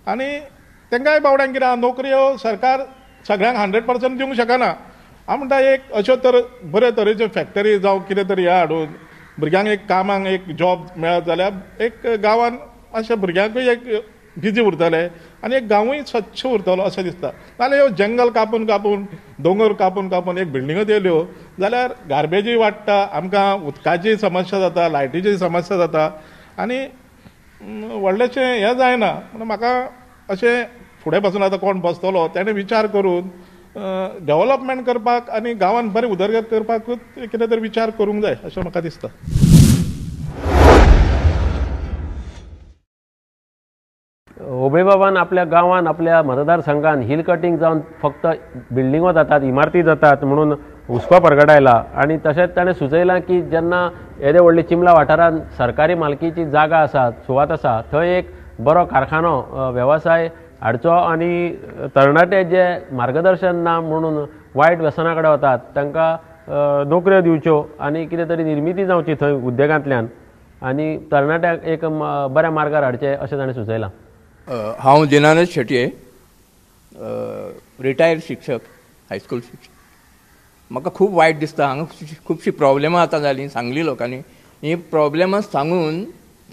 आनी तांकांय बावड्यांक कितें आहा, नोकऱ्यो सरकार सगळ्यांक 100% दिवंक शकना. हांव म्हणटा एक अश्यो तर बरे तरेच्यो फॅक्टरी जावं कितें तरी हे हाडून भुरग्यांक एक कामाक एक जॉब मेळत जाल्यार एक गांवांत अशा भुरग्यांकूय एक बिजी उरतले आनी एक गांवूय स्वच्छ उरतलो अशें दिसता. नाल्यार ह्यो जंगल कापून कापून दोंगर कापून कापून एक बिल्डिंगो येयल्यो जाल्यार गार्बेजूय वाडटा, आमकां उदकाची समस्या जाता, लायटीची समस्या जाता आनी व्हडलेशें हें जायना. म्हणून म्हाका अशें फुडें पासून आतां कोण बसतलो ताणें विचार करून डेव्हलपमेंट करपाक आनी गांवांत बरें उदरगत करपाकूच कितें तरी विचार करूंक जाय अशें म्हाका दिसता. होबळे बाबान आपल्या गांवांत आपल्या मतदारसंघात हिल कटिंग जावन फक्त बिल्डिंगो जातात, इमारती जातात म्हणून हुस्को परगटायला. आनी तशेंच ताणें सुचयलां की जेन्ना येदे व्हडले चिंबला वाठारांत सरकारी मालकीची जागा आसा, सुवात आसा, थंय एक बरो कारखानो वेवसाय हाडचो आनी तरणाटे जे मार्गदर्शन ना म्हणून वायट व्यसना कडेन वतात तांकां नोकऱ्यो दिवच्यो आनी कितें तरी निर्मिती जावची थंय उद्देगांतल्यान आनी तरणाट्यांक एक बऱ्या मार्गार हाडचें अशें ताणें सुचयलां. हांव दिनानंद शेटये, रिटायर्ड शिक्षक, हायस्कूल शिक्षक. म्हाका खूब वायट दिसता. हांगा खुबशीं प्रॉब्लेमां आतां जालीं, सांगली लोकांनी. ही प्रॉब्लेमां सांगून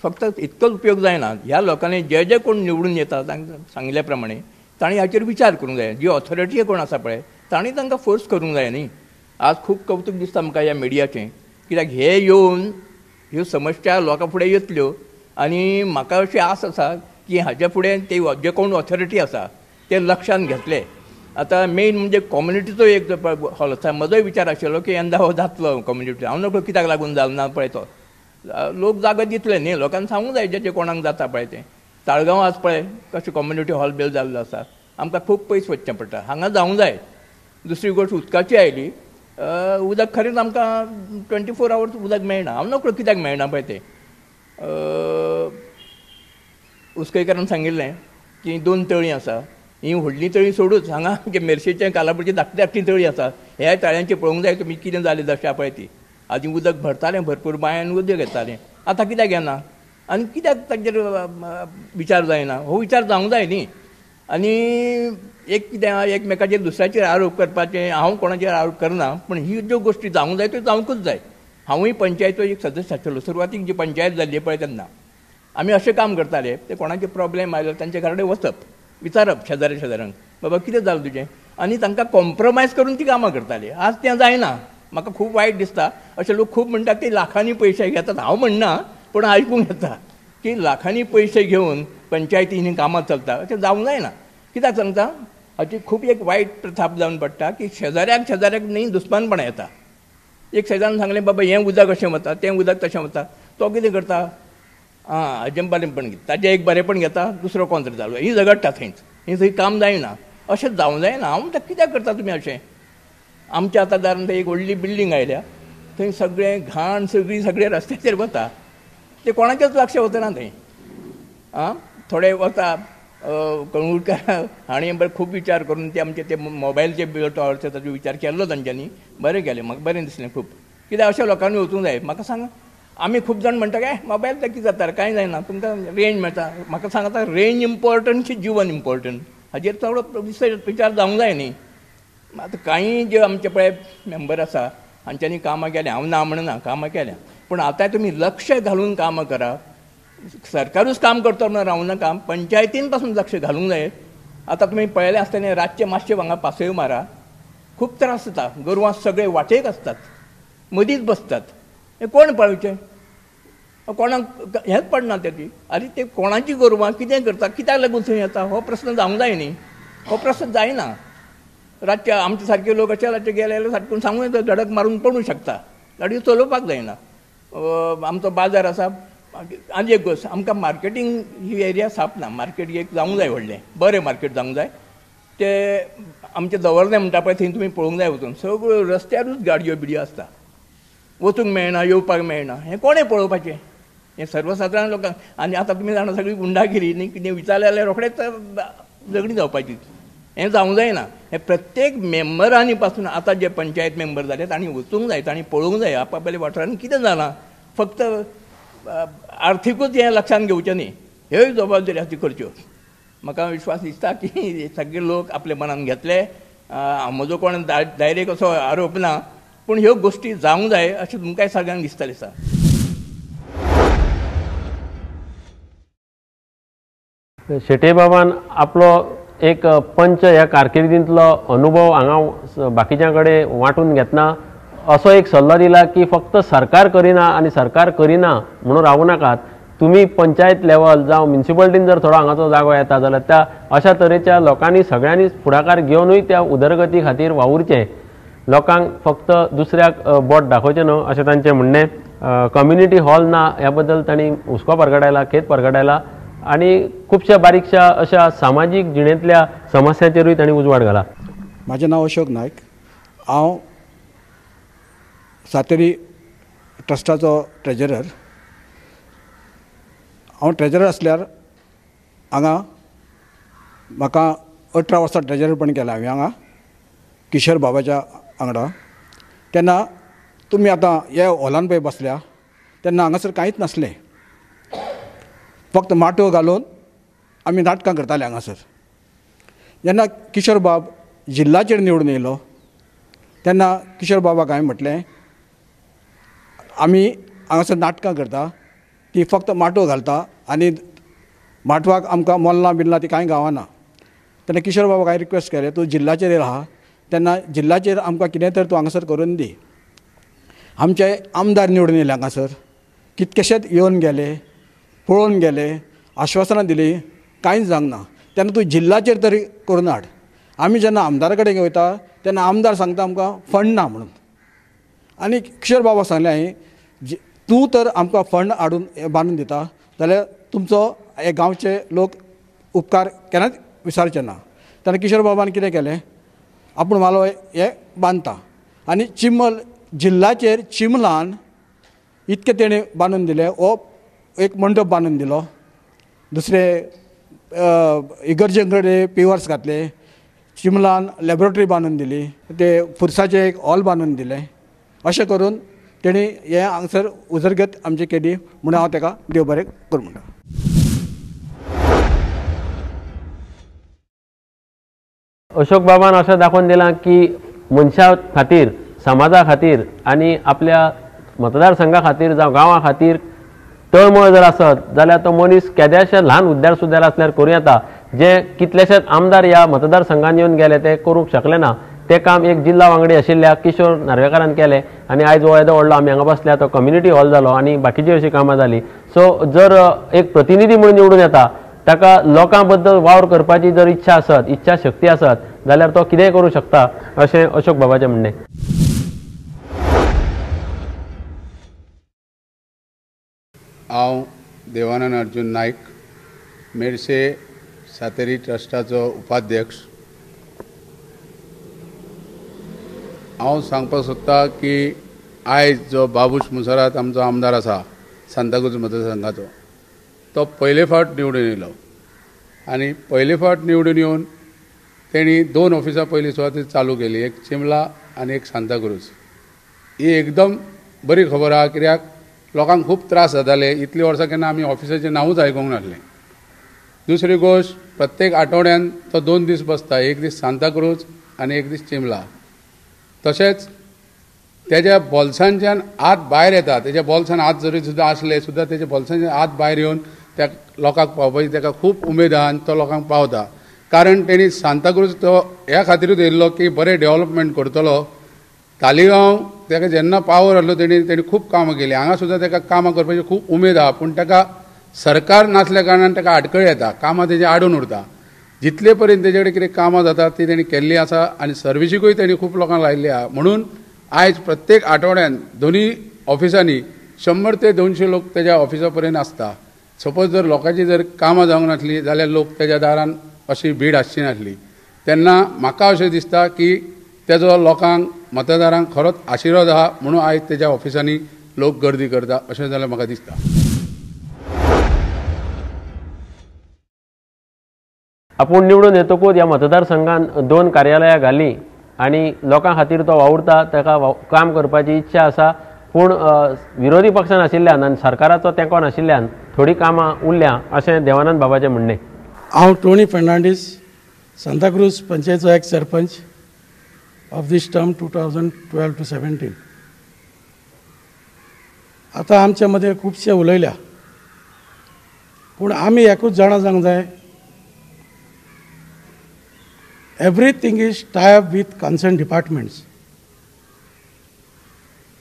फक्त इतकोच उपयोग जायना. ह्या लोकांनी जे जे कोण निवडून येता तांकां सांगल्या प्रमाणे तांणी हाचेर विचार करूंक जाय. जी ऑथॉरिटी कोण आसा पळय तांणी तांकां फोर्स करूंक जाय न्ही. आज खूब कौतूक दिसता म्हाका ह्या मिडियाचें, कित्याक हे येवन ह्यो समस्या लोकां फुडें येतल्यो आनी म्हाका अशी आस आसा की हाचे फुडें ते जे कोण ऑथॉरिटी आसा ते लक्षांत घेतले. आतां मेन म्हणजे कम्युनिटीचो एक हॉल आसा. म्हजोय विचार आशिल्लो की यंदा हो जातलो कम्युनिटी. हांव नकळो कित्याक लागून जालो ना पळय तो. लोक जागा दितले न्ही, लोकांक सांगूंक जाय जे कोणाक जाता पळय तें. ताळगांव आज पळय कशें कम्युनिटी हॉल बिल जाल्लो आसा. आमकां खूब पयस वचचें पडटा, हांगा जावंक जाय. दुसरी गोश्ट उदकाची आयली. उदक खरेंच आमकां 24 hours उदक मेळना. हांव नकळो कित्याक मेळना पळय तें. उस्कयकारान सांगिल्लें की 2 तळीं आसा. ही व्हडलीं तळीं सोडूच हांगा मेर्शेचें कालापडची धाकटी तळीं आसा. ह्या तळ्यांची पळोवंक जाय तुमी कितें जालें जशें पळय ती. आदी उदक भरतालें, भरपूर बांयान उदक येतालें. आतां कित्याक येना आनी कित्याक ताचेर विचार जायना? हो विचार जावंक जाय न्ही. आनी एक कितें एकमेकाचेर दुसऱ्याचेर आरोप करपाचें, हांव कोणाचेर आरोप करना, पूण ही ज्यो गोश्टी जावंक जाय त्यो जावंकूच जाय. हांवूय पंचायतीचो एक सदस्य आशिल्लो. सुरवातीक जी पंचायत जाल्ली पळय तेन्ना आमी अशें काम करताले, ते कोणाचे प्रॉब्लेम आयलो तांचे घरा कडेन वचप, विचारप शेजाऱ्यांक बाबा कितें जालें तुजें, आनी तांकां कॉम्प्रमायज करून ती कामां करताले. आज तें जायना. म्हाका खूब वायट दिसता. अशे लोक खूब म्हणटात की लाखांनी पयशे घेतात. हांव म्हणना, पूण आयकूंक येता की लाखांनी पयशे घेवन पंचायतींनी कामां चलता. अशें जावंक जायना. कित्याक सांगता, हाची खूब एक वायट प्रथा जावन पडटा की शेजाऱ्याक न्ही दुस्मानपणां येता. एक शेजाऱ्यान सांगलें बाबा हें उदक अशें वता, तें उदक तशें वता. तो कितें करता, हाजें बरेंपण घेता, ताजें एक बरेंपण घेता, दुसरो कोण तरी जालो, ही झगडटा थंयच. ही थंय काम जायना. अशें जावंक जायना. हांव म्हणटा कित्याक करता तुमी अशें? आमच्या आतां दारान एक व्हडली बिल्डींग आयल्या, थंय सगळें घाण सगळे रस्त्याचेर वता. ते कोणाचेच लक्ष वचना थंय. थोडे वता. कळंगूटकार हांणी खूब विचार करून ते आमचे ते मोबायलचे बिल टॉवरचे ताचो विचार केल्लो तांच्यांनी. बरें केलें, म्हाका बरें दिसलें खूब. कित्याक अशा लोकांनी वचूंक जाय. म्हाका सांग, आमी खूब जाण म्हणटा काय मोबायल कितें जाता, कांय जायना, तुमकां रेंज मेळटा. म्हाका सांगता रेंज इम्पॉर्टंट की जिवन इम्पॉर्टंट, हाजेर चड विचार जावंक जाय न्ही. आतां कांय जे आमचे पळय मेंबर आसा हांच्यांनी कामां केल्या, हांव ना म्हणना, कामां केल्या, पूण आतां तुमी लक्ष घालून कामां करा. सरकारूच काम करता म्हणून रावूं नाका, पंचायतीन पासून लक्ष घालूंक जाय. आतां तुमी पळयलें आसतलें, रातचे मातशें हांगा पासय मारा, खूब त्रास जाता. गोरवां सगळे वाटेक आसतात, मदींच बसतात. हें कोण पळोवचें? कोणाक हेंच पडना तेची. आनी ते कोणाची गोरवां कितें करता, कित्याक लागून थंय येता, हो प्रस्न जावंक जाय न्ही. हो प्रस्न जायना. रातचे आमचे सारके लोक अशे रातचे गेले जाल्यार सारकें सांगूं येता, धडक मारून पडूं शकता. गाडयो चलोवपाक जायना. आमचो बाजार आसा. आनी एक गोश्ट, आमकां मार्केटींग ही एरिया साप ना. मार्केट एक जावंक जाय व्हडलें, बरें मार्केट जावंक जाय. ते आमचे दवरलें म्हणटा पळय थंय तुमी पळोवंक जाय वचून. सगळ्यो रस्त्यारूच गाडयो बिडयो आसता. वचूंक मेळना, येवपाक मेळना. हें कोणें पळोवपाचें? हें सर्वसाधारण लोकांक. आनी आतां तुमी जाणा सगळी गुंडागिरी न्ही, कितें विचारलें जाल्यार रोखडेंच झगडीं जावपाची. हें जावंक जायना. हें प्रत्येक मेंबरांनी पासून, आतां जे पंचायत मेंबर जाले तांणी वचूंक जाय, तांणी पळोवंक जाय आपआपल्या वाठारांनी कितें जालां. फक्त आर्थीकूच हें लक्षांत घेवचें न्ही, ह्योय जबाबदारी ती करच्यो. म्हाका विश्वास दिसता की सगळे लोक आपल्या मनान घेतले. म्हजो कोण डायरेक्ट असो आरोप ना, पूण ह्यो गोश्टी जावंक जाय अशें तुमकांय सगळ्यांक दिसतलें आसा. शेटे बाबान आपलो एक पंच ह्या कारकिर्दींतलो अनुभव हांगा बाकीच्या कडेन वांटून घेतना असो एक सल्लो दिला की फक्त सरकार करिना आनी सरकार करिना म्हणून रावूं नाकात. तुम्ही पंचायत लेवल जावं म्युनिसिपालिटीन जर थोडो हांगाचो जागो येता जाल्यार त्या अशा तरेच्या लोकांनी सगळ्यांनी फुडाकार घेवनूय त्या उदरगती खातीर वावुरचें. लोकांक फक्त दुसऱ्याक बोट दाखोवचें न्हू अशें तांचें म्हणणें. कम्युनिटी हॉल ना ह्या बद्दल तांणी हुस्को परगटायला, खेद परगटायला आनी खुबश्या बारीकशा अशा सामाजीक जिणेंतल्या समस्यांचेरूय तांणी उजवाड घाला. म्हाजें नांव अशोक नायक. हांव सातेरी ट्रस्टाचो ट्रेजरर. हांव ट्रेजरर आसल्यार हांगा म्हाका 18 वर्सां ट्रेजररपण केलां हांवें हांगा किशोर बाबाच्या वांगडा. तेन्ना तुमी आतां ह्या हॉलान पळय बसल्या तेन्ना हांगासर कांयच नासलें. फक्त माटो घालून आमी नाटकां करताले हांगासर. जेन्ना किशोर बाब जिल्लाचेर निवडून येयलो तेन्ना किशोर बाबाक हांवें म्हटलें आमी हांगासर नाटकां करता ती फक्त माटो घालता आनी माटवाक आमकां मोल्लां बिल्लां ती कांय गावना. तेन्ना किशोर बाबाक हांवें रिक्वेस्ट केलें तूं जिल्लाचेर येयला आहा तेन्ना जिल्लाचेर आमकां कितें तर तूं हांगासर करून दी. आमचे आमदार निवडून येयले हांगासर, कितकेशेच येवन गेले, पळोवन गेले, आश्वासनां दिलीं, कांयच जावंक ना. तेन्ना तूं जिल्लाचेर तरी करून हाड. आमी जेन्ना आमदारा कडेन वयता तेन्ना आमदार सांगता आमकां फंड ना म्हणून. आनी किशोर बाबाक सांगलें हांवें तूं तर आमकां फंड हाडून बांदून दिता जाल्यार तुमचो हे गांवचे लोक उपकार केन्नाच विसरचे ना. तेन्ना किशोर बाबान कितें केलें, आपूण मालो हे बांदता आनी चिंबल जिल्लाचेर चिंबलान इतकें तेणें बांदून दिलें. हो एक मंडप बांदून दिलो, दुसरे इगर्जे कडेन पिवर्स घातले, चिंबलान लॅबॉरेटरी बांदून दिली, ते फुरसाचें एक हॉल बांदून दिलें. अशें करून तेणी हे हांगसर उदरगत आमची केली म्हणून हांव ताका देव बरें करूं म्हणटा. अशोक बाबान अशें दाखोवन दिलां की मनशा खातीर, समाजा खातीर आनी आपल्या मतदारसंघा खातीर जावं गांवा खातीर तळमळ जर आसत जाल्यार तो मनीस केद्याशे ल्हान उद्दार सुद्दार आसल्यार करूं येता. जे कितलेशेच आमदार ह्या मतदारसंघान येवन गेले ते करूंक शकले ना. ते काम एक जिल्ला वांगडी आशिल्ल्या किशोर नार्वेकारान केलें आनी आयज हो येदो व्हडलो आमी हांगा बसल्या तो कम्युनिटी हॉल जालो आनी बाकीची अशी कामां जाली. सो जर एक प्रतिनिधी म्हणून निवडून येता ताका लोकां बद्दल वावर करपाची जर इच्छा आसत, इच्छा शक्ती आसत जाल्यार तो कितेंय करूं शकता अशें अशोक बाबाचें म्हणणें. हांव देवानंद अर्जुन नायक, मेरशे सातेरी ट्रस्टाचो उपाध्यक्ष. हांव सांगपाक सोदतां की आयज जो बाबूश मुसरात आमचो आमदार आसा सांताक्रूज मतदारसंघाचो, तो पयले फावट निवडून येयलो आनी पयले फावट निवडून येवन तेणी 2 ऑफिसां पयलीं सुवातेर चालू केली, एक चिंबला आनी एक सांताक्रूज. ही एकदम बरी खबर आहा, कित्याक लोकांक खूब त्रास जाताले. इतलीं वर्सां केन्ना आमी ऑफिसाचें नांवूच आयकूंक नासलें. दुसरी गोश्ट, प्रत्येक आठवड्यान तो 2 दीस बसता, एक दीस सांताक्रूज आनी एक दीस चिंबला. तशेंच तेज्या बोल्सांच्यान हात भायर येता, तेज्या बोल्सान हात जरी सुद्दां आसले सुद्दां तेज्या बोल्सांच्यान हात भायर येवन त्या लोकांक पावपाची ताका खूब उमेद आहा आनी तो लोकांक पावता. कारण तेणी सांताक्रूज तो ह्या खातीरूच येयल्लो की बरें डेव्हलपमेंट करतलो. तालिगांव ताका जेन्ना पावर आहलो तेणी खूब कामां केली. हांगा सुद्दां ताका कामां करपाची खूब उमेद आहा, पूण ताका सरकार नासल्या कारणान ताका आडखळी येता, कामां तेजे आडून उरता. जितले पर्यंत तेजे कडेन कितें कामां जाता ती तेणी केल्ली आसा आनी सर्विसीकूय तेणी खूब लोकांक लायिल्ली आहा. म्हणून आयज प्रत्येक आठवड्यान दोनी ऑफिसांनी 100 ते 200 लोक तेज्या ऑफिसा पर्यंत आसता. सपोज जर लोकांची जर कामां जावंक नासलीं जाल्यार लोक तेज्या दारान अशी भीड आसची नासली. तेन्ना म्हाका अशें दिसता की तेजो लोकांक मतदारांक खरोच आशिर्वाद आहा म्हणून आयज तेज्या ऑफिसांनी लोक गर्दी करता अशें जाल्यार म्हाका दिसता. आपूण निवडून येतकूच ह्या मतदारसंघान 2 कार्यालयां घाली आनी लोकां खातीर तो वावुरता, ताका काम करपाची इच्छा आसा. पूण विरोधी पक्ष नाशिल्ल्यान आनी सरकाराचो तेंको नाशिल्ल्यान थोडी कामां उरल्या अशें देवानंद बाबाचें म्हणणें. हांव टोनी फर्नांडीस सांताक्रूज पंचायतचो एक sarpanch of this term 2012 to 17. आतां आमचे मदें खुबशे उलयल्या, पूण आमी एकूच जाणा जावंक जाय, everything is tie up with concern departments.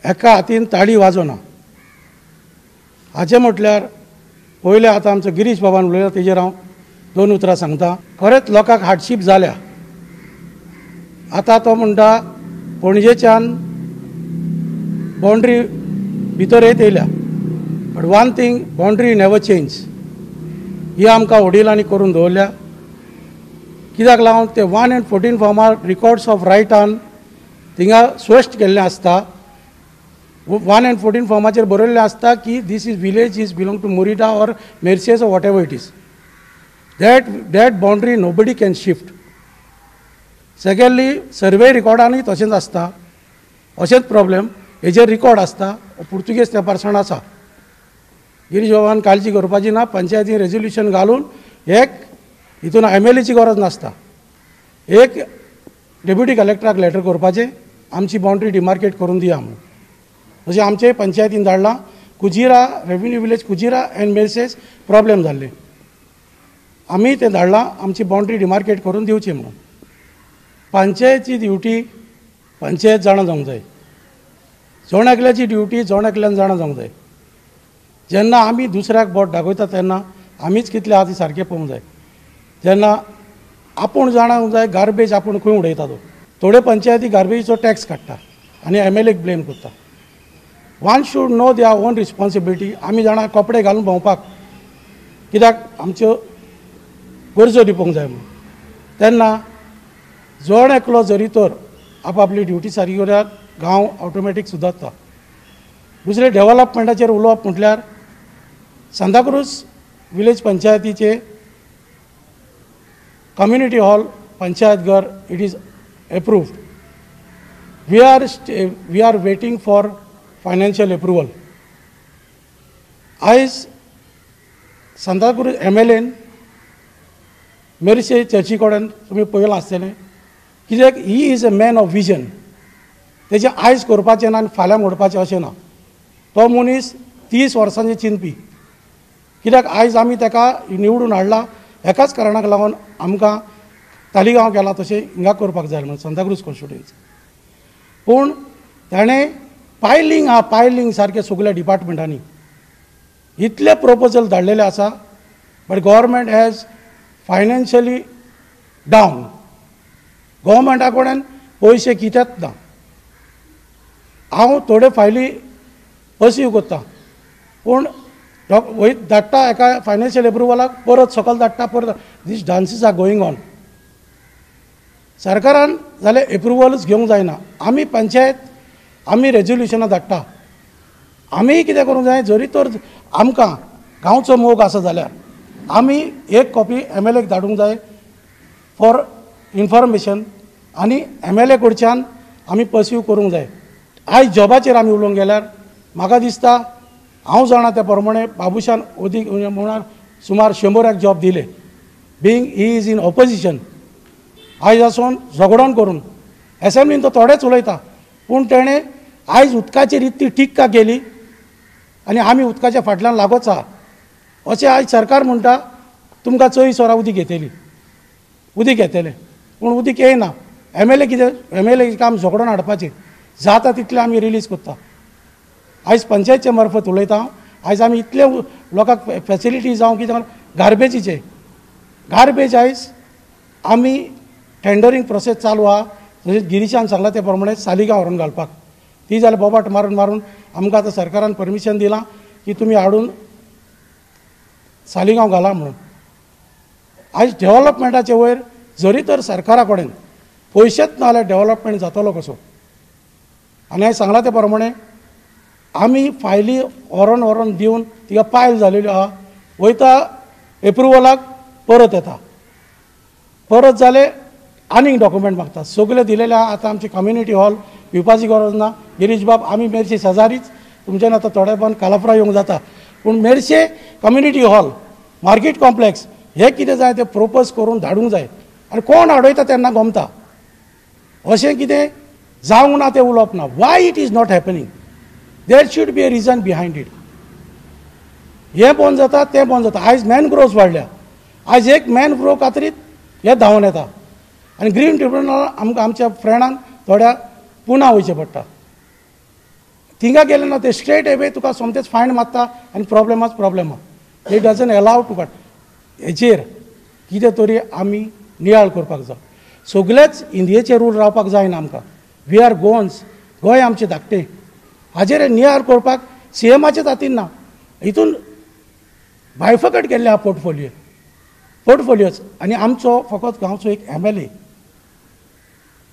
एका हातीन ताळी वाजोना. हाचें म्हटल्यार पयलें आतां आमचो गिरीश बाबान उलयला तेजेर हांव 2 उतरां सांगता. खरेंच लोकांक हार्डशीप जाल्या. आतां तो म्हणटा पणजेच्यान बाउंड्री भितर येयल्या, but one thing, boundary never change. ही आमकां वडिलांनी करून दवरल्या. कित्याक लागून ते 1 and 14 फॉर्मार रिकॉर्ड्स ऑफ रायटान थिंगा स्पश्ट केल्लें आसता. 1 and 14 फॉर्माचेर बरयल्लें आसता की this is village is belong to Morita or Merces or whatever it is. that boundary nobody can shift. Secondly, survey रिकॉर्डानूय तशेंच आसता. अशेंच प्रॉब्लेम हेजेर रिकॉर्ड आसता. पुर्तुगेज त्या पार्सन आसा. गिरीश बाबान काळजी करपाची ना. पंचायतीन रेजोल्युशन घालून एक हितून MLAची गरज नासता. एक डेप्युटी कलेक्टराक लेटर करपाचें, आमची बाउंड्री डिमार्केट करून दिया म्हणून. अशें आमचे पंचायतीन धाडलां. Kujira, revenue village Kujira and Merces problem जाल्ले. आमी तें धाडलां आमची बाउंड्री डिमार्केट करून दिवची म्हणून. पंचायतीची ड्युटी पंचायत जाणा जावंक जाय. जोण ड्युटी जोण एकल्यान जाणा जावंक जाय. जेन्ना आमी दुसऱ्याक बोट दाखयता तेन्ना आमीच कितले आहा ती सारकें पळोवंक जाय. जेन्ना आपूण जाणांक जाय गार्बेज आपूण खंय उडयता तो. थोडे पंचायती गार्बेजीचो टॅक्स काडटा आनी MLAक ब्लेम करता. One should no their own responsibility. आमी जाणा कपडे घालून भोंवपाक, कित्याक आमच्यो गरजो दिवंक जाय म्हणून. तेन्ना जोण एकलो जरी तर आपली ड्युटी सारकी केल्यार गांव ऑटोमॅटीक सुदारता. दुसरे डेव्हलपमेंटाचेर उलोवप म्हटल्यार सांताक्रूज विलेज पंचायतीचे कम्युनिटी हॉल पंचायत घर it is approved. We are waiting for financial approval. आयज सांताक्रूज MLAन मेर्शे चर्ची कडेन तुमी पळयलां आसतलें, कित्याक he is a man of vision. तेजें आयज करपाचें ना आनी फाल्यां मोडपाचें अशें ना. तो मनीस 30 वर्सांचें चिंतपी. कित्याक आयज आमी ताका निवडून हाडला एकाच कारणाक लागून आमकां तालिगांव केला तशें हिंगा करपाक जाय म्हणून सांताक्रूज कॉन्स्टिट्युएन्सी. पूण ताणें पायलींग सारकें सगळ्या डिपार्टमेंटांनी इतले प्रपोजल धाडलेले आसा, but government has financially down. गव्हर्मेंटा कडेन पयशे कित्याच ना. हांव थोडे फायली पर्सीव करता, पूण धाडटा एका फायनान्शियल एप्रुवलाक, परत सकयल धाडटा, परत दीस डान्सीस आर गोईंग ऑन. सरकारान जाल्यार एप्रुवलच घेवंक जायना. आमी पंचायत आमी रेजोल्युशनां धाडटा. आमी कितें करूंक जाय, जरी तर आमकां गांवचो मोग आसा जाल्यार आमी एक कॉपी MLAक धाडूंक जाय फॉर इन्फॉर्मेशन आनी MLA कडच्यान आमी पर्सीव करूंक जाय. आयज जॉबाचेर आमी उलोवंक गेल्यार म्हाका दिसता, हांव जाणा त्या प्रमाणे बाबुशान ओदीक म्हणल्यार सुमार 100 जॉब दिले. Being he is in opposition. आयज आसून झगडोन करून असेंब्लीन तो थोडेच उलयता, पूण तेणें आयज उदकाचेर इतली टिक्का केली आनी आमी उदकाच्या फाटल्यान लागोच आहा. अशें आयज सरकार म्हणटा तुमकां 24 वरां उदीक येतली, उदीक येतलें, पूण उदीक येयना. MLA काम झगडोन हाडपाचें. जाता तितलें आमी रिलीज करता. आयज पंचायतचे मार्फत उलयता. आयज आमी इतले लोकांक फॅसिलिटी जावं कितें गार्बेजीचे गार्बेज आयज आमी टेंडरींग प्रोसेस चालू आहा. जशें गिरीशान सांगलां ते प्रमाणे सालिगांव व्हरून घालपाक. ती जाल्यार बोबाट मारून आमकां आतां सरकारान परमिशन दिलां की तुमी हाडून सालिगांव घाला म्हणून. आयज डेव्हलपमेंटाचे वयर जरी तर सरकारा कडेन पयशेच ना जाल्यार डेव्हलपमेंट जातलो कसो. आनी हांवें सांगलां ते प्रमाणे आमी फायली व्हरोन दिवन तिका पायल जालेल्यो आहा. वयता एप्रुवलाक परत येता, परत जाले आनीक डॉक्युमेंट मागता. सगळे दिलेले आहा. आतां आमची कम्युनिटी हॉल पिवपाची गरज ना. गिरीश बाब आमी मेर्शे शेजारीच, तुमच्यान आतां थोडेपण कालाफ्रा येवंक जाता, पूण Merces community hall, market complex हे कितें जाय तें प्रोपोज करून धाडूंक जाय आनी कोण आडयता तेन्ना गमता अशें कितें जावंक ना तें उलोवप ना why it is not happening there should be a reason behind it हें बंद जाता तें बंद जाता आयज मॅनग्रोव्स वाडल्या आयज एक मॅनग्रोव कातरीत हे धांवन येता आनी ग्रीन ट्रिब्युनल आमकां आमच्या फ्रेंडांक थोड्या पुना वयचें पडटा थिंगा गेले ना ते स्ट्रेट एवे तुका सोमतेच फायन मारता आनी प्रॉब्लेमाच प्रॉब्लेमा it doesn't allow to cut हेचेर कितें तरी आमी नियाळ करपाक जाय सगळेच इंडियेचे रूल रावपाक जायना आमकां वी आर गोवन्स गोंय आमचें धाकटें हाजेर नियाळ करपाक सीएमाच्या हातीन ना हितून बायफकट केल्ले आहा पोर्टफोलियोज आनी आमचो फकत गांवचो एक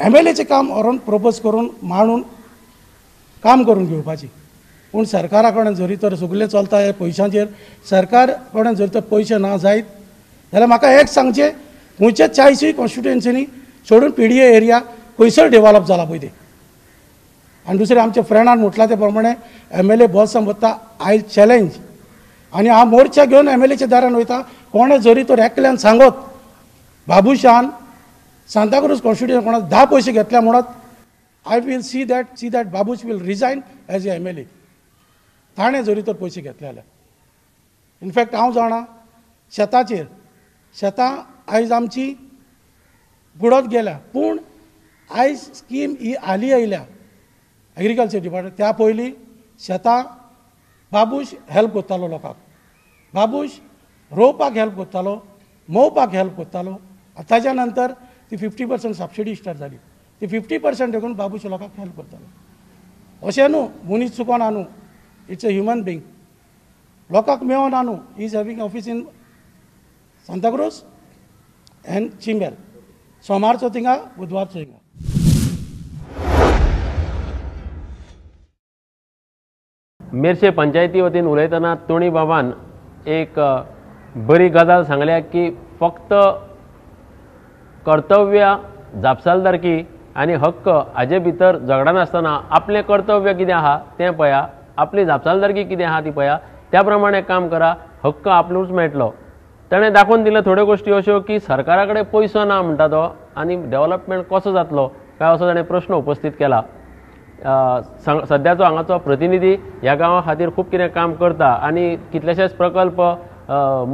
एमएलएचें काम व्हरून प्रपोज करून मांडून काम करून घेवपाची पूण सरकारा कडेन जरी तर सगळें चलता हे पयशांचेर सरकार कडेन जरी तर पयशे ना जायत जाल्यार म्हाका एक सांगचें खंयचे 40 कॉन्स्टिट्युएन्सीनी सोडून पीडीए एरिया खंयसर डेव्हलप जाला पळय ते आनी दुसरें आमच्या फ्रेंडान म्हटलां ते प्रमाणे एमएलए बस संबत्ता आय चॅलेंज आनी हांव मोर्चा घेवन एमएलएच्या दारान वयता कोणें जरी तर एकल्यान सांगत बाबुशान सांताक्रूज कॉन्स्टिट्युएन्सी कोणाक 10 पयशे घेतल्या म्हणत I will see that Babush will resign as a MLA ताणें जरी तर पयशे घेतले जाल्यार इनफॅक्ट हांव जाणा शेतां आयज आमची बुडत गेल्या पूण आयज स्कीम ही हाली आयल्या एग्रीकल्चर डिपार्टमेंट त्या पयलीं शेतां बाबूश हेल्प करतालो लोकांक बाबूश रोवपाक हेल्प करतालो मोवपाक हेल्प करतालो ताच्या नंतर ती 50% सबसिडी स्टार्ट जाली ती 50% देखून बाबूश लोकांक हेल्प करतालो अशें न्हू मनीस चुकोन न्हू इट्स अ ह्युमन बींग लोकांक मेळोन न्हू he is having office in Santa Cruz and Chimbel सोमारचो थिंगा बुधवारचो हिंगा मेरशे पंचायती वतीन उलयतना तोणी बाबान एक बरी गजाल सांगल्या की फक्त कर्तव्य जापसालदारकी आनी हक्क हाजे भितर झगडा नासतना आपलें कर्तव्य कितें आहा तें पळया आपली जापसालदारकी कितें आहा ती पळया त्या प्रमाणे काम करा हक्क आपणूच मेळटलो ताणें दाखोवन दिल्यो थोड्यो गोश्टी अश्यो की सरकारा कडेन पयसो ना म्हणटा तो आनी डेव्हलपमेंट कसो जातलो काय असो ताणें प्रश्न उपस्थित केला सद्याचो हांगाचो प्रतिनिधी ह्या गांवा खातीर खूब कितें काम करता आनी कितलेशेच प्रकल्प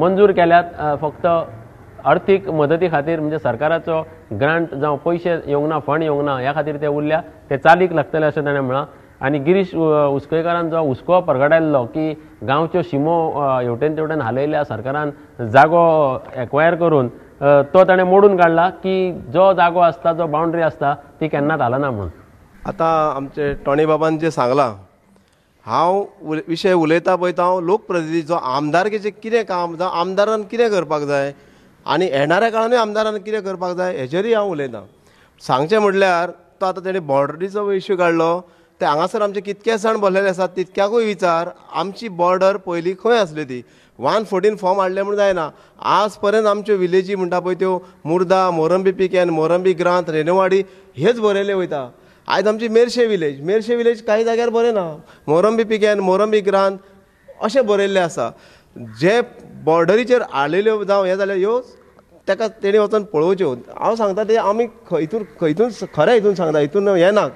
मंजूर केल्यात फक्त आर्थीक मदती खातीर म्हणजे सरकाराचो ग्रांट जावं पयशे येवंक ना फंड येवंक ना ह्या खातीर ते उरल्या ते चालीक लागतले अशें ताणें म्हळां आनी गिरीश उसकयकारान जो हुस्को परगटायल्लो की गांवच्यो शिमो हेवटेन तेवटेन हालयल्या सरकारान जागो एक्वायर करून तो ताणें मोडून काडला की जो जागो आसता जो बाउंड्री आसता ती केन्नाच हालना म्हूण आतां आमचे टोणी बाबान जें सांगलां हांव विशय उलयता पळयता हांव लोकप्रतिनिधी जो आमदारकीचें कितें काम जावं आमदारान कितें करपाक जाय आनी येणाऱ्या काळानूय आमदारान कितें करपाक जाय हेजेरूय हांव उलयतां सांगचें म्हटल्यार तो आतां तेणें बॉर्डरीचो इश्यू काडलो ते हांगासर आमचे कितके सण भरलेले आसात तितक्याकूय विचार आमची बॉर्डर पयलीं खंय आसली ती 114 फॉर्म हाडले म्हूण जायना आज पर्यंत आमच्यो विलेजी म्हणटा पळय त्यो मुर्दा मोरंबी पिकेन मोरंबी ग्रांत रेणवाडी हेच बरयले वयता आयज आमची मेरशे विलेज कांय जाग्यार बरें ना मोरंबी पिकेन मोरंबी ग्रांत अशें बरयल्लें आसा जे बॉर्डरीचेर आलेल्यो जावं हे जाल्यार ह्यो ताका तेणी वचून पळोवच्यो हांव सांगता ते आमी हितून खऱ्या हितून सांगता हितून हें ना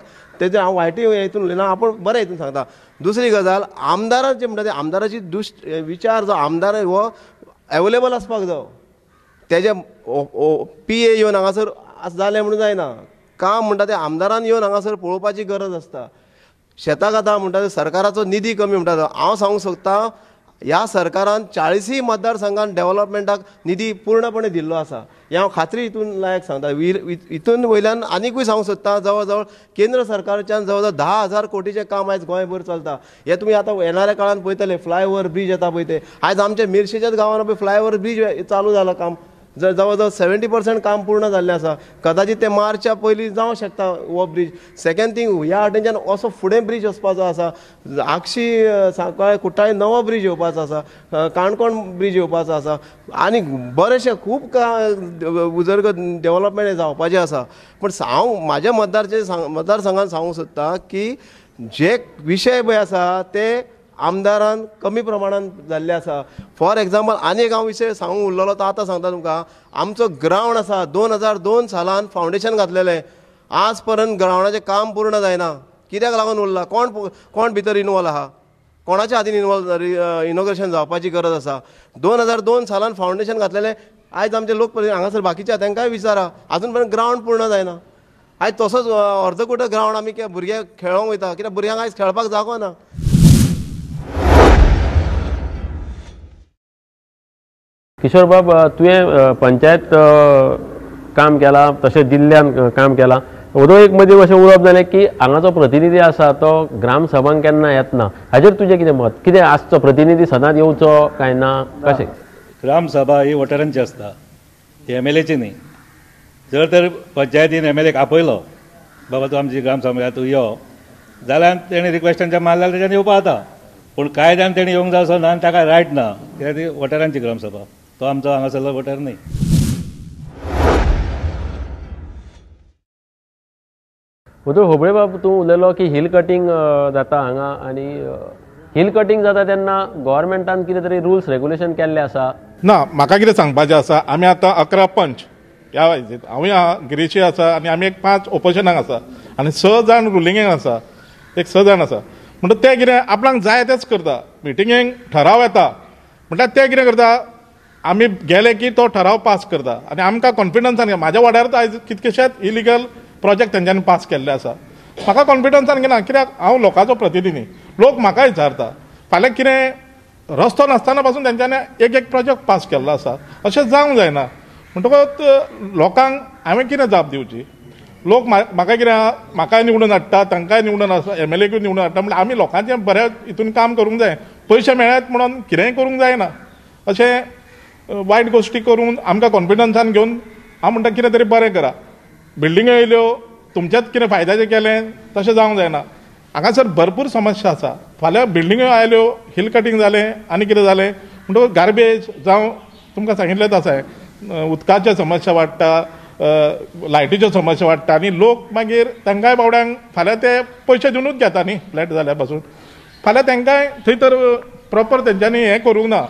तेजे हांव वायटूय हितून उलयना आपूण बरें हितून सांगता दुसरी गजाल आमदाराचें म्हणटा ते आमदाराची विचार जो आमदार हो एवेलेबल आसपाक जाय तेजे PA येवन हांगासर जालें म्हणून जायना काम म्हणटा ते आमदारान येवन हांगासर पळोवपाची गरज आसता शेताक आतां म्हणटा ते सरकाराचो निधी कमी म्हणटा तो हांव सांगूंक सोदता ह्या सरकारान 40 मतदारसंघान डेव्हलपमेंटाक निधी पूर्णपणे दिल्लो आसा हें हांव खात्री हितून लायक सांगता हितून वयल्यान आनीकूय सांगूंक सोदता जवळ जवळ केंद्र सरकारच्यान जवळ जवळ 10,000 कोटीचें काम आयज गोंयभर चलता हे तुमी आतां येणाऱ्या काळान पळयतले फ्लायओव्हर ब्रीज येता पळय ते आयज आमच्या मेरशेच्याच गांवांत पळय फ्लायओव्हर ब्रीज चालू जालां काम जवळ जवळ 70% काम पूर्ण जाल्लें आसा कदाचित ते मार्चच्या पयलीं जावंक शकता हो ब्रीज सेकंड थिंग ह्या वाटेनच्यान असो फुडें ब्रीज वचपाचो आसा आगशी सांकवाळे कुट्टाळे नवो ब्रीज येवपाचो आसा काणकोण ब्रीज येवपाचो आसा आनी बरेशे खूब उजरगत डेव्हलपमेंट जावपाचें आसा पूण हांव म्हाज्या मतदारसंघान सांगूंक सोदता की जे विशय पळय आसा ते आमदारान कमी प्रमाणात जाल्ले आसा. फॉर एग्जाम्पल आनी एक हांव विशय सांगूंक उरलेलो तो आतां सांगता तुमकां. आमचो ग्रावंड आसा 2002 सालान फावंडेशन घातलेलें. आज पर्यंत ग्रावंडाचें काम पूर्ण जायना. कित्याक लागून उरला? कोण भितर इनवॉल्व आहा? कोणाच्या हातीन इनॉग्रेशन जावपाची गरज आसा? 2002 सालान फावंडेशन घातलेलें. आयज आमचे लोकप्रतिनिधी हांगासर बाकीच्या तांकांय विचारा, आजून पर्यंत ग्रावंड पूर्ण जायना. आयज तसोच अर्दकुटो ग्रावंड आमी भुरगे खेळोंक वयता, कित्याक भुरग्यांक आयज खेळपाक जागो ना. किशोर बाब, तुवें पंचायत काम केलां, तशेंच जिल्ल्यान काम केलां. ओदो एक मदीं अशें उलोवप जालें की हांगाचो प्रतिनिधी आसा तो ग्रामसभांक केन्ना येतना. हाजेर तुजें कितें मत? कितें आसचो प्रतिनिधी सदांच येवचो काय ना, कशें? ग्रामसभा ही वॉटरांची आसता, ती MLAची न्ही. जर तर पंचायतीन MLAक आपयलो बाबा तूं आमची ग्रामसभा तूं यो, जाल्यार तेणी रिक्वेस्टांच्या मारल्यार तेच्यान येवपा जाता. पूण कायद्यान तेणी येवंक जावचो ना आनी ताका रायट ना, कित्याक ती वॉटरांची ग्रामसभा. तो आमचो हांगासरलो वॉटर न्ही. ओदो होबळे बाब, तूं उलयलो की हिल कटींग जाता हांगा, आनी हिल कटींग जाता तेन्ना गव्हर्मेंटान कितें तरी रुल्स रेग्युलेशन केल्ले आसा? ना, म्हाका कितें सांगपाचें आसा, आमी आतां 11 पंच ह्या वायजीत. हांवूय आहा, गिरीशी आसा, आनी आमी एक 5 ओपोजिशनाक आसा, आनी 6 जाण रुलिंगेक आसा, एक 6 जाण आसा. म्हणटा ते कितें आपणाक जाय तेच करता. मिटिंगेक ठराव येता म्हणल्यार ते कितें करता, आमी गेले की तो ठराव पास करता. आनी आमकां कॉन्फिडन्सान, म्हाज्या वाड्यार आयज कितकेशेच इलिगल प्रोजेक्ट तेंच्यांनी पास केल्ले आसा. म्हाका कॉन्फिडन्सान घेना, कित्याक हांव लोकांचो प्रतिनिधी. लोक म्हाका विचारता फाल्यां कितें रस्तो नासतना पासून तेंच्यांनी एक प्रोजेक्ट पास केल्लो आसा. अशें जावंक जायना. म्हणटकच लोकांक हांवें कितें जाप दिवची? लोक म्हाका कितें आहा, म्हाकाय निवडून हाडटा, तांकांय निवडून MLAकूय निवडून हाडटा. म्हणल्यार आमी लोकांचें बऱ्या हितून काम करूंक जाय. पयशे मेळ्ळेत म्हणून कितेंय करूंक जायना. अशें वायट गोश्टी करून आमकां कॉन्फिडन्सान घेवन हांव म्हणटा कितें तरी बरें करा. बिल्डिंग्यो येयल्यो, तुमचेच कितें फायद्याचें केलें तशें जावंक जायना. हांगासर भरपूर समस्या आसा. फाल्यां बिल्डिंग्यो आयल्यो, हिल कटींग जालें, आनी कितें जालें म्हणटकच गार्बेज जावं तुमकां सांगिल्लेंच आसा, उदकाच्यो समस्या वाडटा, लायटीच्यो समस्या वाडटा, आनी लोक मागीर तांकांय बावड्यांक फाल्यां ते पयशे दिवनूच घेता न्ही फ्लॅट जाल्या पासून. फाल्यां तांकांय थंय तर प्रॉपर तेंच्यांनी हें करूंक ना,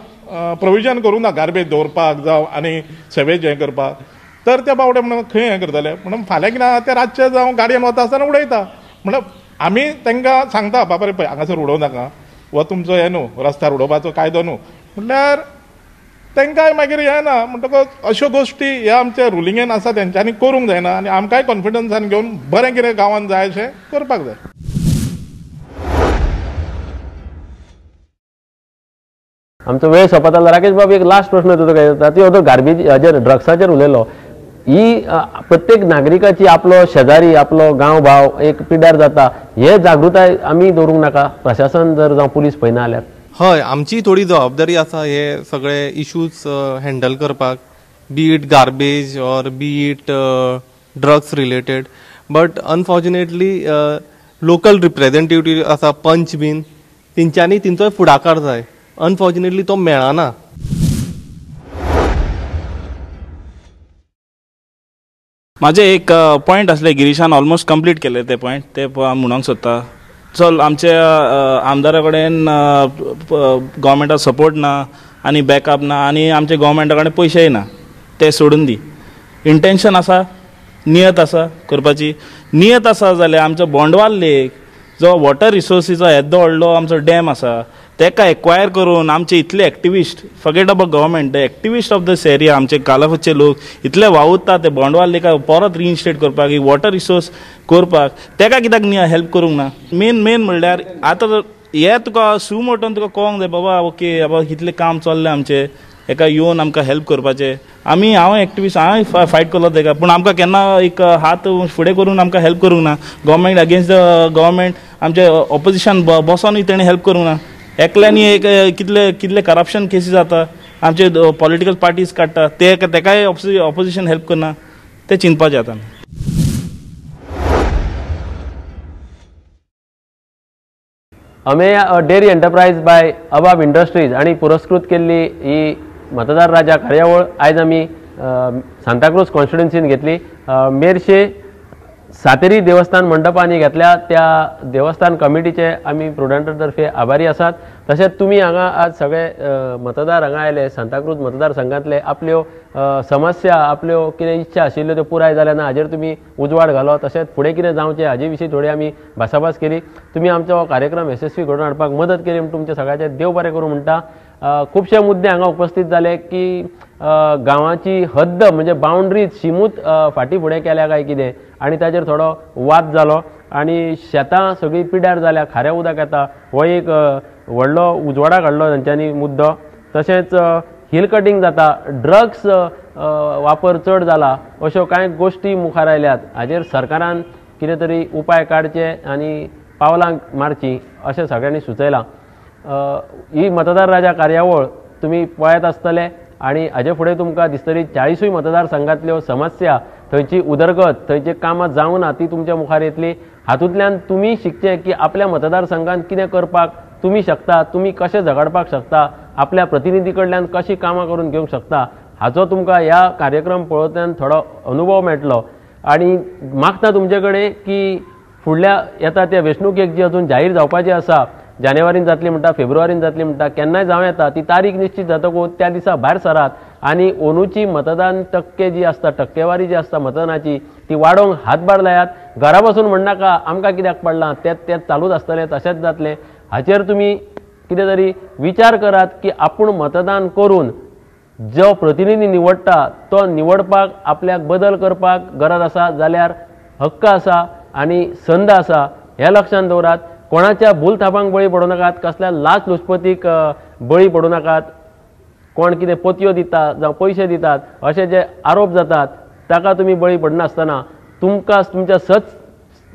प्रोविजन करूंक ना गार्बेज दवरपाक जावं आनी सेवेज हें करपाक. तर ते बावडे म्हणून खंय हें करतले. म्हणून फाल्यां कितें आहा, ते रातचे जावं गाडयेन वता आसतना उडयता. म्हणल्यार आमी तांकां सांगता बाबा रे पळय हांगासर उडोवं नाका, हो तुमचो हें न्हू, रस्त्यार उडोवपाचो कायदो न्हू. म्हणल्यार तांकांय मागीर हें ना. म्हणटकच अश्यो गोश्टी ह्या आमच्या रुलिंगेन आसा तेंच्यांनी करूंक जायना. आनी आमकांय कॉन्फिडन्सान घेवन बरें कितें गांवांत जाय अशें करपाक जाय. आमचो वेळ सोंपतालो. राकेश बाब, एक लास्ट प्रश्न तुका येता. ती ओदो गार्बेज हाजेर ड्रग्साचेर उलयलो. ही प्रत्येक नागरिकाची आपलो शेजारी, आपलो गांव भाव एक पिड्यार जाता, हे जागृताय आमी दवरूंक नाका, प्रशासन जर जावं पुलीस पळयना जाल्यार? हय, आमची थोडी जबाबदारी आसा हे सगळे इश्यूज हँडल करपाक, बी it garbage or B it drugs related. But unfortunately local representative आसा, पंच बीन, तेंच्यांनी तेंचोय फुडाकार जाय. अनफॉर्च्युनेटली तो मेळना. माझे एक पॉयंट असले, गिरीशान ऑलमोस्ट कंप्लीट केले ते पॉयंट, ते म्हणूंक सोदता. चल, आमचे आमदारा कडेन गव्हर्मेंटाचो सपोर्ट ना आनी बॅकअप ना, आनी आमचे गव्हर्मेंटा कडेन पयशेय ना. ते सोडून दी. इंटेन्शन आसा, नियत आसा करपाची. नियत आसा जाल्यार आमचो बोंडवाल लेक जो वॉटर रिसोर्सीचो येदो व्हडलो आमचो डॅम आसा, तेका एक्वायर करून आमचे इतले activist, forget about government, the activist of this area, आमचे कालाफचे लोक इतले वावुरता ते बोंडवाल लेका परत रिइन्स्टेट करपाक, वॉटर रिसोर्स करपाक. तेका कित्याक हेल्प करूंक ना? मेन म्हणल्यार आतां हे तुका सुमोटोन तुका कळोंक जाय बाबा, ओके बाबा कितलें काम चल्लें आमचें, हेका येवन आमकां हेल्प करपाचें. हांव एक्टिविस्ट, हांवें फायट केलो तेका, पूण आमकां केन्ना एक हात फुडें करून आमकां हेल्प करूंक ना. गव्हर्मेंट अगेन्स्ट द गव्हर्मेंट, आमचे ऑपोजिशन बसोनूय तेणें हेल्प करूंक ना. एकल्यानी एक कितले करप्शन केसीस जाता, आमचे पॉलिटिकल पार्टीज काडटा, तेकाय ऑपोजिशन हेल्प करना. ते चिंतपाचें आतां. अमेय डेअरी एंटरप्राइज बाय अबाब इंडस्ट्रीज आणि पुरस्कृत केल्ली ही मतदार राजा कार्यावळ आयज आमी सांताक्रूज कॉन्स्टिट्युएन्सीन घेतली. मेरशे सातेरी देवस्थान मंडपांनी घेतल्या त्या देवस्थान कमिटीचे आमी प्रुडंटा तर्फे आभारी आसात. तशेंच तुमी हांगा आज सगळे मतदार हांगा आयले सांताक्रूज मतदारसंघातले आपल्यो समस्या आपल्यो कितें इच्छा आशिल्ल्यो त्यो पुराय जाल्या ना हाजेर तुमी उजवाड घालो तशेंच फुडें कितें जावचें हाजे विशीं थोडी आमी भासाभास केली तुमी आमचो हो कार्यक्रम यशस्वी घडोवन हाडपाक मदत केली म्हूण तुमचे सगळ्याचे देव बरें करूं म्हणटा खुबशे मुद्दे हांगा उपस्थित जाले की गांवाची हद्द म्हणजे बाउंड्रीज शिमूत फाटी फुडें केल्या काय कितें आनी ताजेर थोडो वाद जालो आनी शेतां सगळीं पिड्यार जाल्या खारें उदक येता हो एक व्हडलो उजवाडाक हाडलो तांच्यांनी मुद्दो तशेंच हिल कटींग जाता ड्रग्स वापर चड जाला अश्यो कांय गोश्टी मुखार आयल्यात हाजेर सरकारान कितें तरी उपाय काडचे आनी पावलां मारची अशें सगळ्यांनी सुचयलां ही मतदार राजा कार्यावळ तुमी पळयत आसतले आनी हाजे फुडें तुमकां दिसतली 40 मतदारसंघांतल्यो समस्या थंयची उदरगत थंयची कामां जावं ना ती तुमच्या मुखार येतली हातूंतल्यान तुमी शिकचे की आपल्या मतदारसंघांत कितें करपाक तुमी शकता तुमी कशें झगडपाक शकता आपल्या प्रतिनिधी कडल्यान कशी कामां करून घेवंक शकता हाचो तुमकां ह्या कार्यक्रम पळोवतल्यान थोडो अनुभव मेळटलो आनी मागता तुमचे कडेन की फुडल्या येता त्या वेंचणुकेक जी अजून जाहीर जावपाची आसा जानेवारीन जातली म्हणटा फेब्रुवारीन जातली म्हणटा केन्नाय जावं येता ती तारीख निश्चित जातकूच त्या दिसा भायर सरात आनी अंदूची मतदान टक्के जी आसता टक्केवारी जी आसता मतदानाची ती वाडोवंक हातभार लायात घरा बसून म्हणनाका आमकां कित्याक पडलां तें चालूच आसतलें तशेंच जातलें हाचेर तुमी कितें तरी विचार करात की आपूण मतदान करून जो प्रतिनिधी निवडटा तो निवडपाक आपल्याक बदल करपाक गरज आसा जाल्यार हक्क आसा आनी संद आसा हें लक्षांत दवरात कोणाच्या भूल थापांक बळी पडूं नाकात कसल्या लाच लुचपतीक बळी पडूं नाकात कोण कितें पोतयो दितात जावं पयशे दितात अशे जे आरोप जातात ताका तुमी बळी पडनासतना तुमकां तुमच्या सच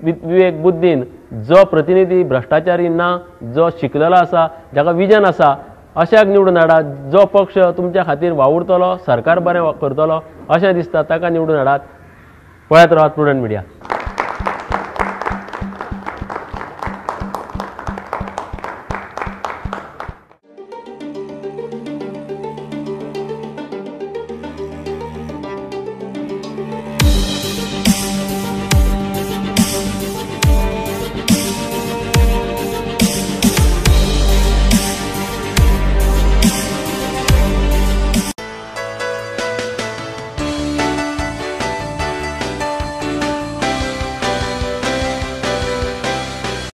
विवेक बुद्धीन जो प्रतिनिधी भ्रष्टाचारी ना जो शिकलेलो आसा जाका विजन आसा अशाक निवडून हाडात जो पक्ष तुमच्या खातीर वावुरतलो सरकार बरें करतलो अशें दिसता ताका निवडून हाडात पळयत रावात प्रुडंट मिडिया.